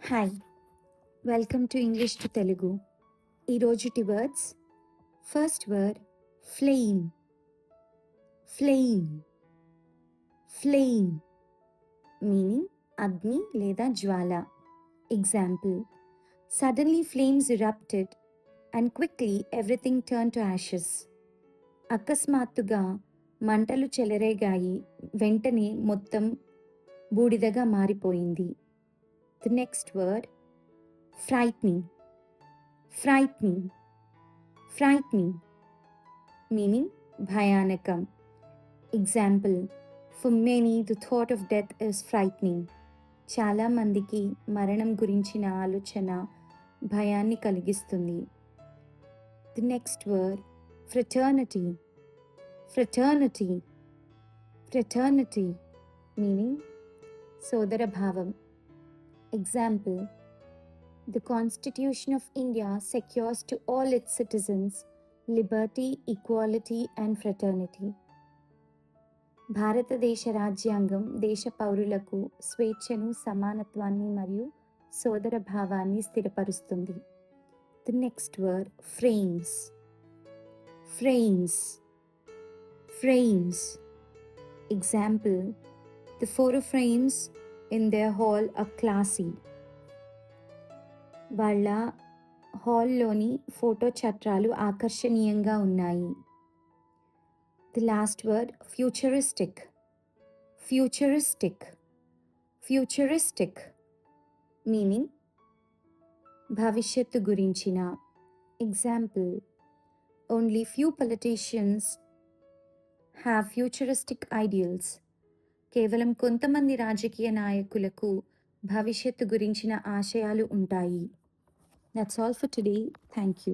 Hi welcome to English to Telugu. ఈరోజుటి words. First word flame. Flame flame meaning అగ్ని లేదా జ్వాల. Example, suddenly flames erupted and quickly everything turn to ashes. అకస్మాత్తుగా మంటలు చెలరేగాయి, వెంటనే మొత్తం బూడిదగా మారిపోయింది. The next word frightening. Frightening frightening meaning భయానకం. Example, for many the thought of death is frightening. చాలామందికి మరణం గురించిన ఆలోచన భయాన్ని కలిగిస్తుంది. The next word fraternity. Fraternity fraternity meaning సోదర భావం. Example, the Constitution of India secures to all its citizens liberty, equality and fraternity. భారతదేశ రాజ్యాంగం దేశ పౌరులకు స్వేచ్ఛను, సమానత్వాన్ని మరియు సోదర భావాన్ని స్థిరపరుస్తుంది. The next word frames. Frames frames Example, the photo frames in their hall are classy. వాళ్ళ హాల్లోని ఫోటో చట్రాలు ఆకర్షణీయంగా ఉన్నాయి. The last word futuristic. Futuristic futuristic meaning భవిష్యత్తు గురించిన. Example, only few politicians have futuristic ideals. కేవలం కొంతమంది రాజకీయ నాయకులకు భవిష్యత్తు గురించిన ఆశయాలు ఉంటాయి. That's all for today. Thank you.